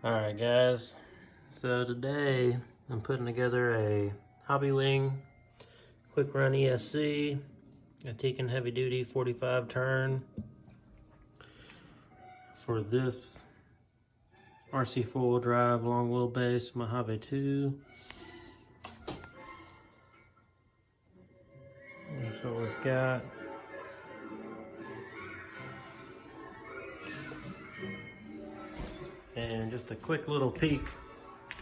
Alright guys, so today I'm putting together a Hobbywing quick run ESC, a Tekin heavy duty 45 turn for this RC 4-wheel drive long wheelbase Mojave 2. That's what we've got. And just a quick little peek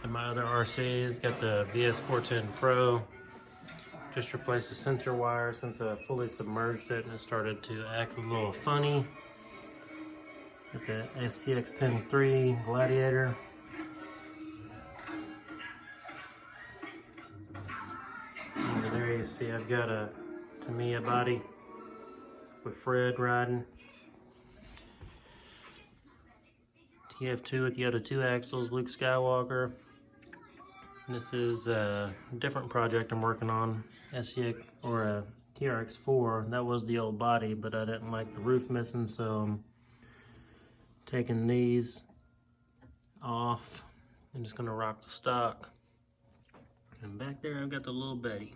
at my other RCs. Got the VS410 Pro. Just replaced the sensor wire since I fully submerged it and it started to act a little funny. Got the SCX-10 Gladiator. Over there you see I've got a Tamiya body with Fred riding. TF2 with the other two axles, Luke Skywalker. This is a different project I'm working on, SCX or a TRX4. That was the old body, but I didn't like the roof missing, so I'm taking these off. I'm just gonna rock the stock. And back there I've got the little Betty.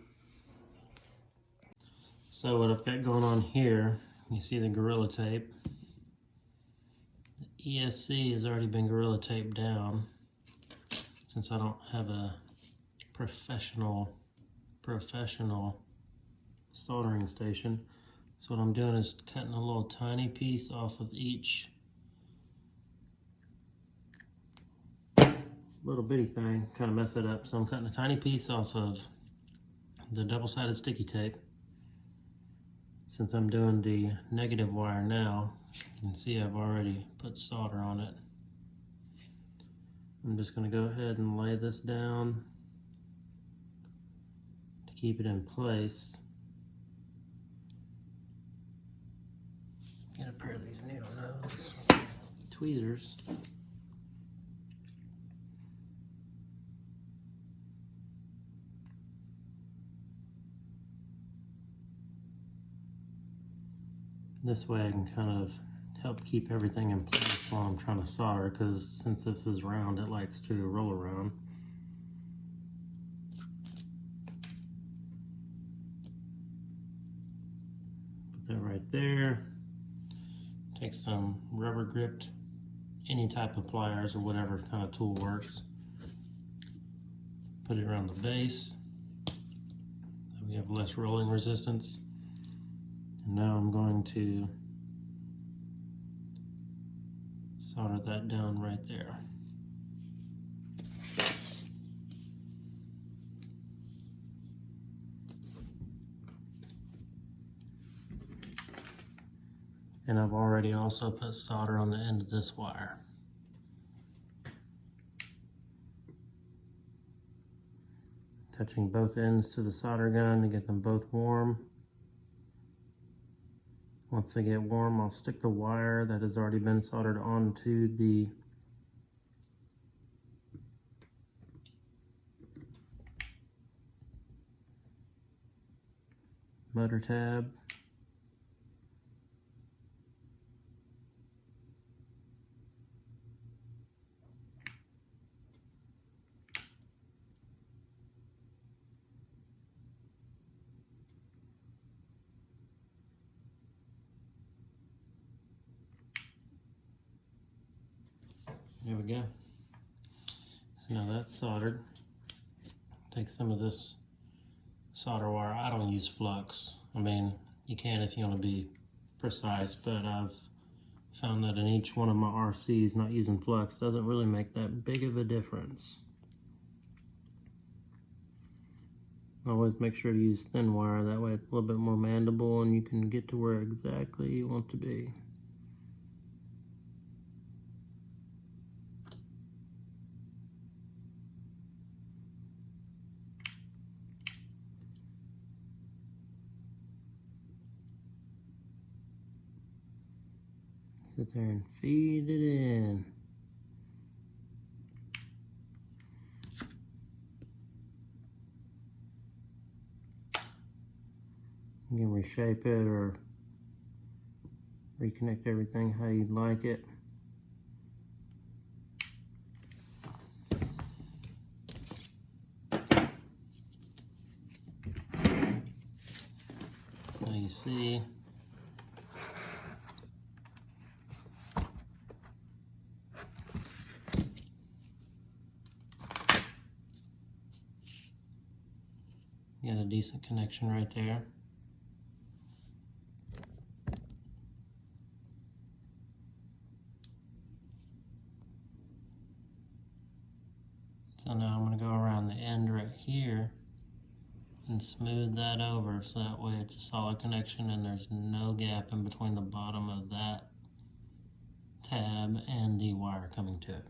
So what I've got going on here, you see the Gorilla Tape. The ESC has already been Gorilla Taped down since I don't have a professional soldering station. So what I'm doing is cutting a little tiny piece off of each little bitty thing, kind of mess it up. So I'm cutting a tiny piece off of the double-sided sticky tape. Since I'm doing the negative wire now, you can see I've already put solder on it. I'm just going to go ahead and lay this down to keep it in place. Get a pair of these needle nose tweezers. This way I can kind of help keep everything in place while I'm trying to solder, because since this is round, it likes to roll around. Put that right there. Take some rubber gripped, any type of pliers or whatever kind of tool works. Put it around the base. We have less rolling resistance. And now I'm going to solder that down right there. And I've already also put solder on the end of this wire. Touching both ends to the solder gun to get them both warm. Once they get warm, I'll stick the wire that has already been soldered onto the motor tab. There we go. So now that's soldered. Take some of this solder wire. I don't use flux. I mean, you can if you want to be precise, but I've found that in each one of my RCs, not using flux doesn't really make that big of a difference. Always make sure to use thin wire, that way it's a little bit more manageable and you can get to where exactly you want to be. Sit there and feed it in. You can reshape it or reconnect everything how you'd like it. AC. Got a decent connection right there. So now I'm going to go around the end right here and smooth that over so that way it's a solid connection and there's no gap in between the bottom of that tab and the wire coming to it.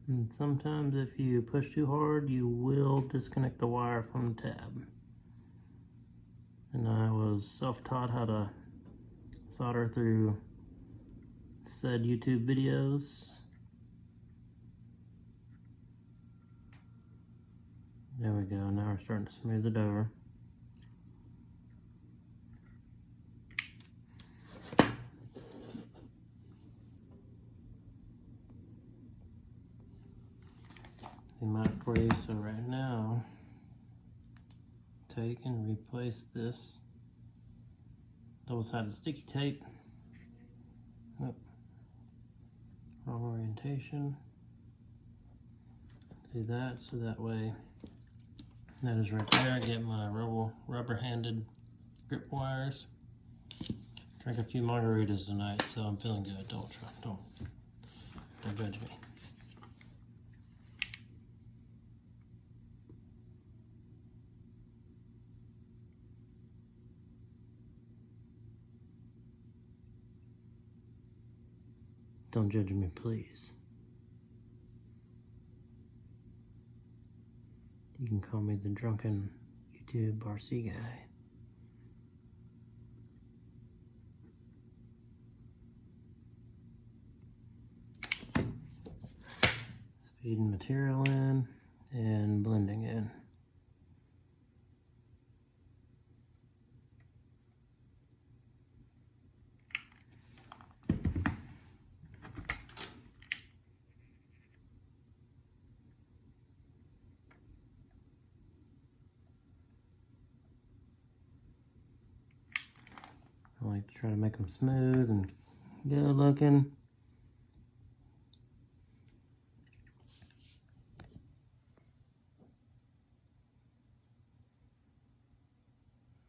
And sometimes if you push too hard, you will disconnect the wire from the tab. And I was self-taught how to solder through said YouTube videos. There we go, now we're starting to smooth it over. Mark for you. So right now, take and replace this double-sided sticky tape. Oh, wrong orientation. Do that so that way that is right there. I get my rubber-handed grip wires. Drank a few margaritas tonight, so I'm feeling good. Don't judge me. Don't judge me, please. You can call me the drunken YouTube RC guy. Feeding material in and blending in. I like to try to make them smooth and good looking.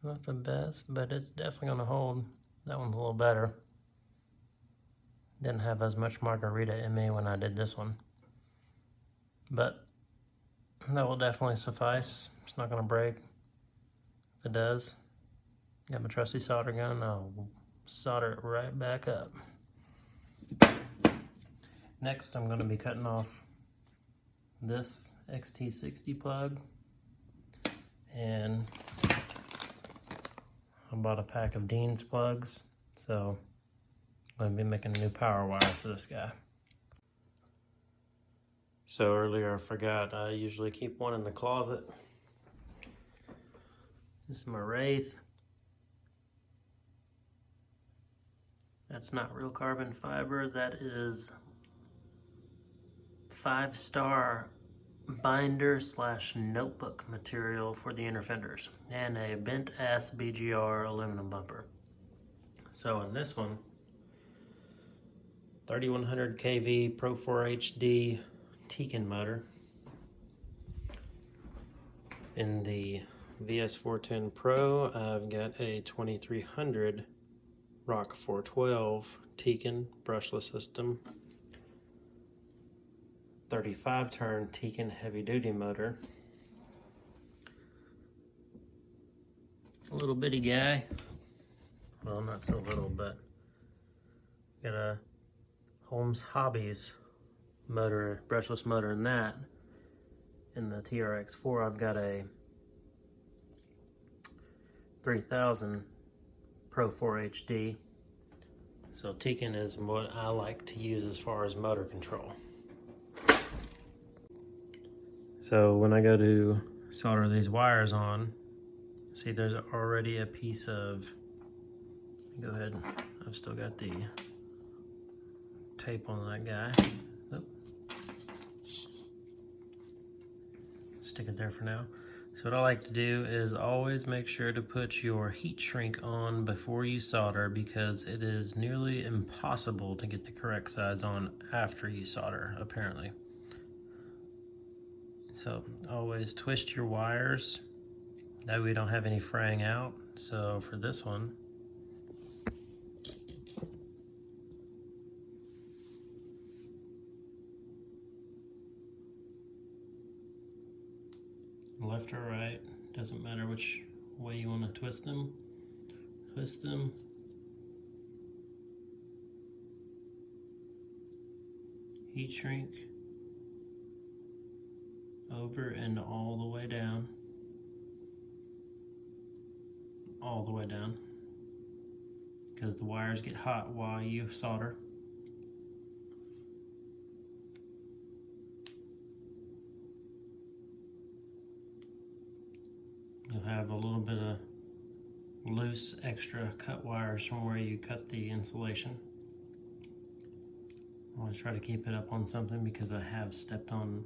Not the best, but it's definitely going to hold. That one's a little better. Didn't have as much margarita in me when I did this one. But that will definitely suffice. It's not going to break. If it does, got my trusty solder gun. I'll solder it right back up. Next, I'm going to be cutting off this XT60 plug. And I bought a pack of Dean's plugs, so I'm going to be making a new power wire for this guy. So earlier I forgot, I usually keep one in the closet. This is my Wraith. That's not real carbon fiber, that is 5-star binder / notebook material for the inner fenders, and a bent ass BGR aluminum bumper. So in this one, 3100 kV Pro 4 HD Tekin motor. In the VS410 Pro, I've got a 2300 Rock 412 Tekin brushless system. 35 turn Tekin heavy duty motor. A little bitty guy. Well, not so little, but got a Holmes Hobbies motor, brushless motor in that. In the TRX4, I've got a 3000 Pro 4 HD. So Tekin is what I like to use as far as motor control. So when I go to solder these wires on, see there's already a piece of, go ahead, I've still got the tape on that guy. Oop. Stick it there for now. So what I like to do is always make sure to put your heat shrink on before you solder, because it is nearly impossible to get the correct size on after you solder, apparently. So always twist your wires, that way we don't have any fraying out. So for this one, left or right, doesn't matter which way you want to twist them. Twist them. Heat shrink over and all the way down. All the way down. Because the wires get hot while you solder. You'll have a little bit of loose extra cut wires from where you cut the insulation. I always try to keep it up on something because I have stepped on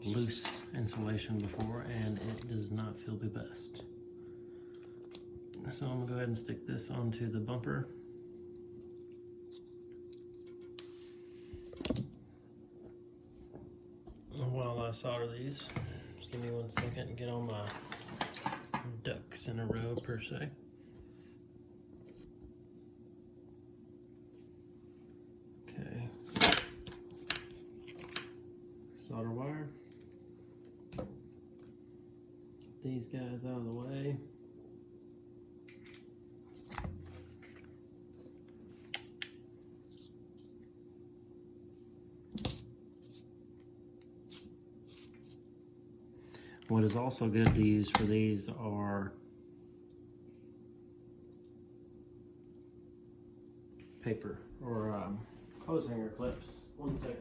loose insulation before and it does not feel the best. So I'm gonna go ahead and stick this onto the bumper. While I solder these, just give me 1 second and get all my ducks in a row per se. Okay. Solder wire. Get these guys out of the way. What is also good to use for these are paper or clothes hanger clips. 1 second.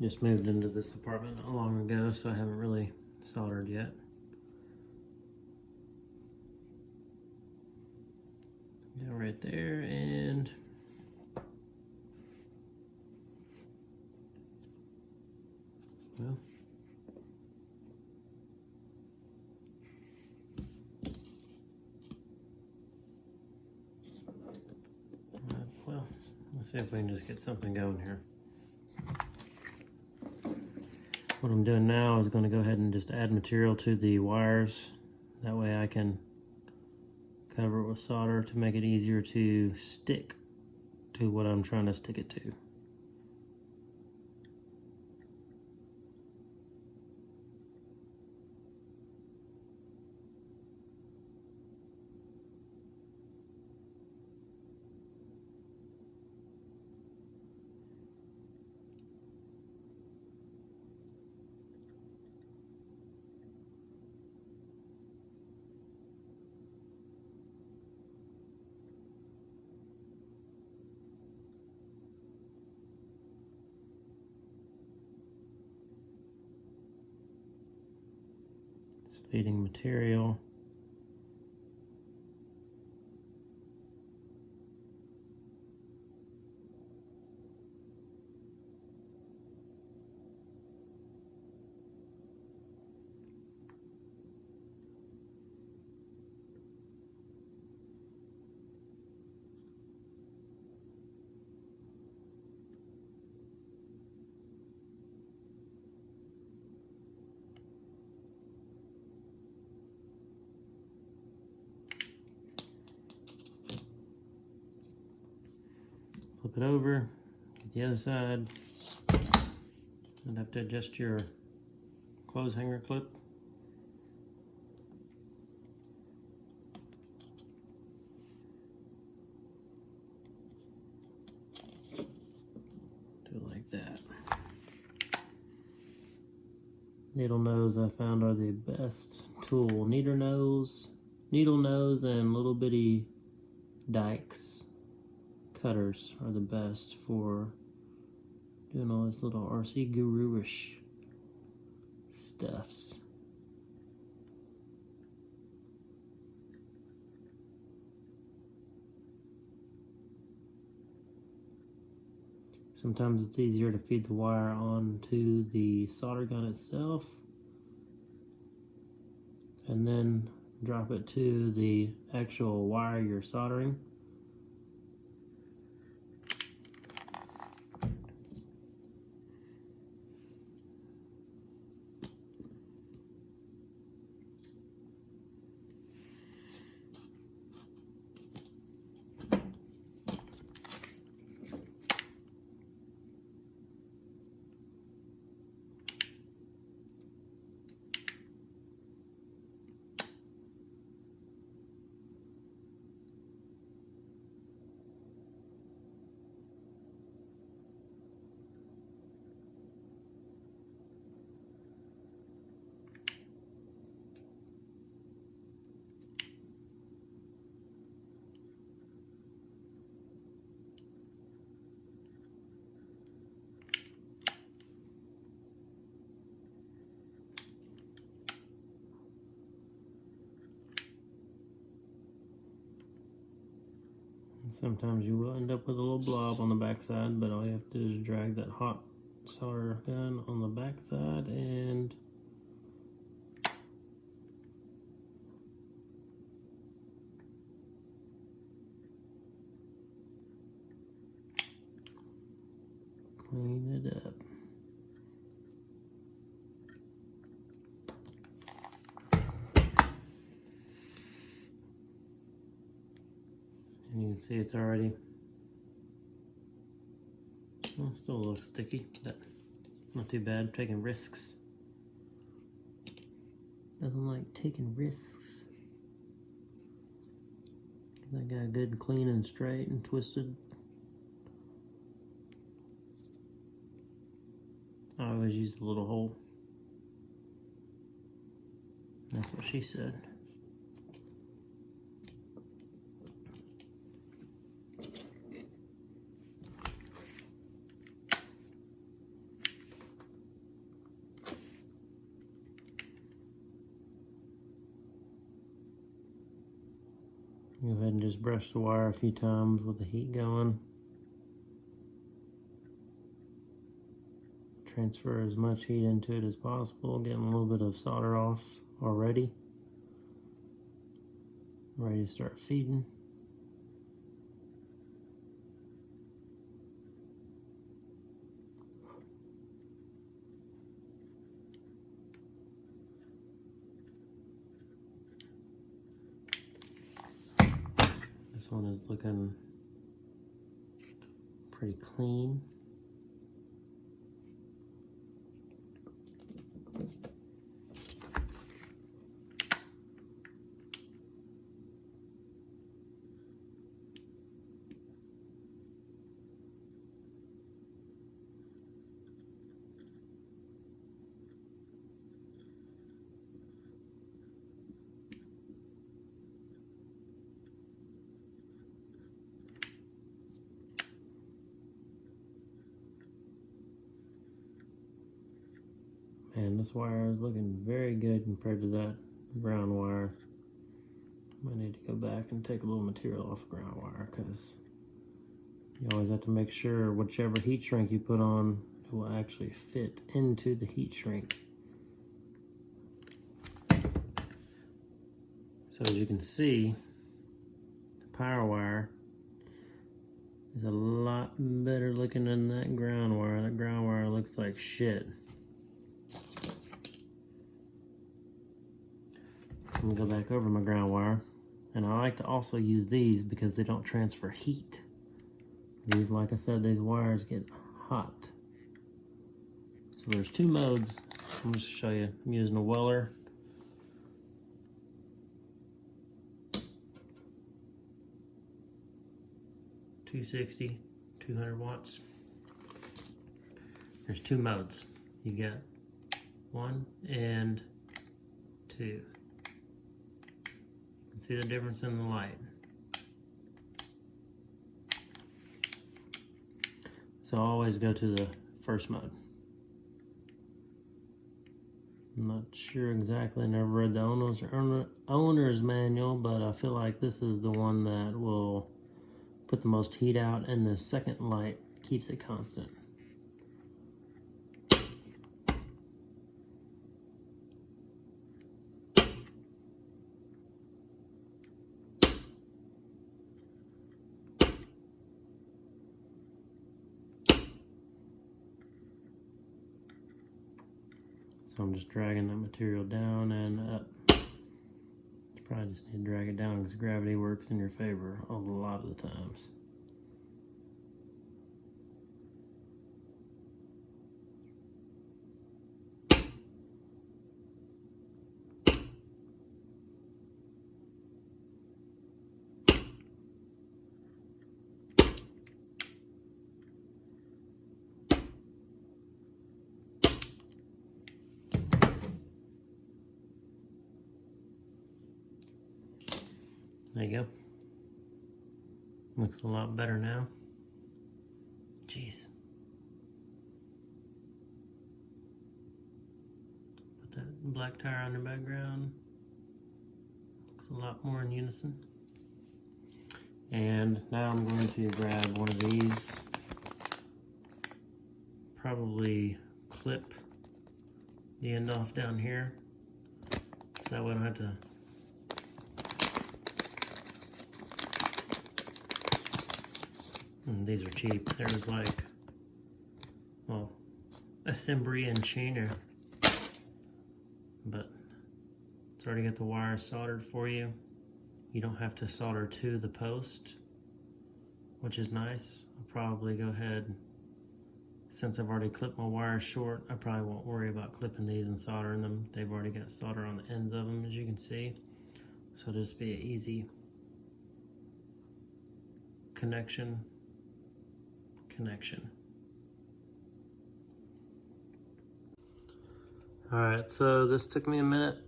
Just moved into this apartment not long ago, so I haven't really soldered yet. Go right there and well, let's see if we can just get something going here. What I'm doing now is going to go ahead and just add material to the wires. That way I can cover it with solder to make it easier to stick to what I'm trying to stick it to. Feeding material. Flip it over, get the other side. You'd have to adjust your clothes hanger clip. Do it like that. needle nose I found are the best tool. Needle nose, and little bitty dikes cutters are the best for doing all this little RC guru-ish stuffs. Sometimes it's easier to feed the wire onto the solder gun itself and then drop it to the actual wire you're soldering. Sometimes you will end up with a little blob on the backside, but all you have to do is drag that hot solder gun on the backside and clean it up. And you can see it's already, well, still a little sticky, but not too bad. Taking risks. Nothing like taking risks. That got good and clean and straight and twisted. I always use the little hole. That's what she said. Go ahead and just brush the wire a few times with the heat going. Transfer as much heat into it as possible, getting a little bit of solder off already. Ready to start feeding. This one is looking pretty clean. And this wire is looking very good compared to that ground wire. I need to go back and take a little material off ground wire because you always have to make sure whichever heat shrink you put on, it will actually fit into the heat shrink. So as you can see, the power wire is a lot better looking than that ground wire. That ground wire looks like shit. I'm gonna go back over my ground wire, and I like to also use these because they don't transfer heat. These, like I said, these wires get hot. So there's two modes. I'm just gonna show you. I'm using a Weller. $260, 200 watts. There's two modes. You get 1 and 2. You can see the difference in the light. So I always go to the first mode. I'm not sure exactly, I never read the owner's manual, but I feel like this is the one that will put the most heat out, and the second light keeps it constant. So I'm just dragging that material down and up. You probably just need to drag it down because gravity works in your favor a lot of the times. There you go. Looks a lot better now. Jeez. Put that black tire on the background. Looks a lot more in unison. And now I'm going to grab one of these. Probably clip the end off down here, so that way I don't have to these are cheap. There's like, well, a Cimbri and China, but it's already got the wires soldered for you. You don't have to solder to the post, which is nice. I'll probably go ahead, since I've already clipped my wires short, I probably won't worry about clipping these and soldering them. They've already got solder on the ends of them, as you can see. So it'll just be an easy connection. Alright, so this took me a minute,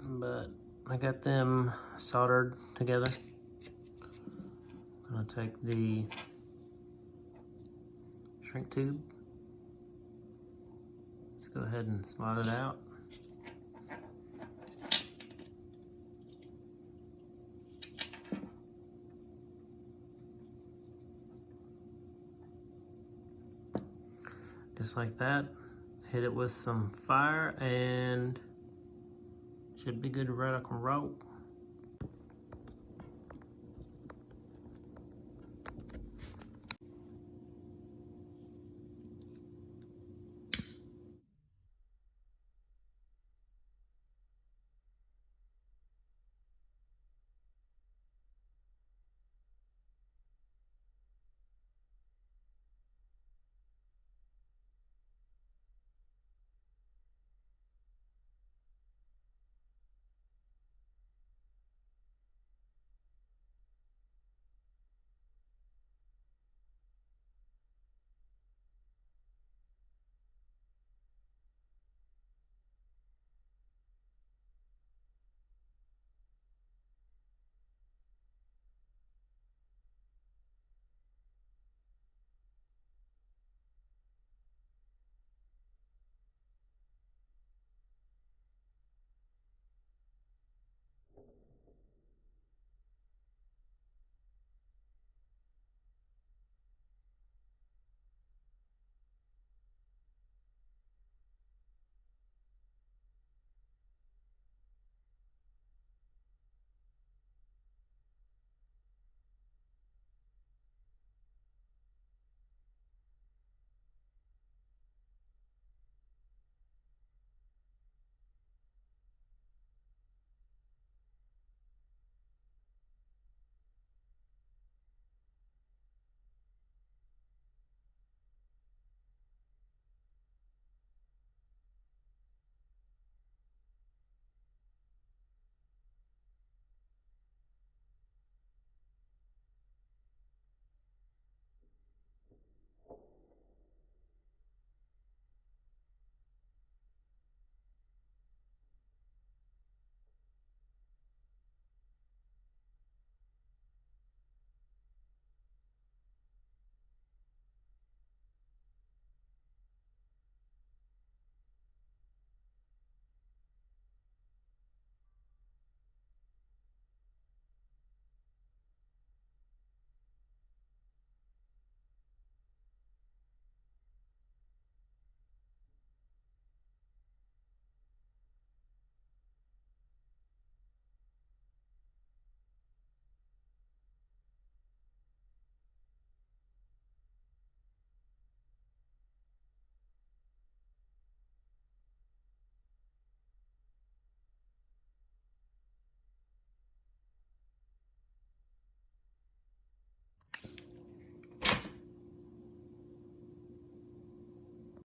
but I got them soldered together. I'm going to take the shrink tube. Let's go ahead and slide it out. Just like that. Hit it with some fire and should be good to rock and roll.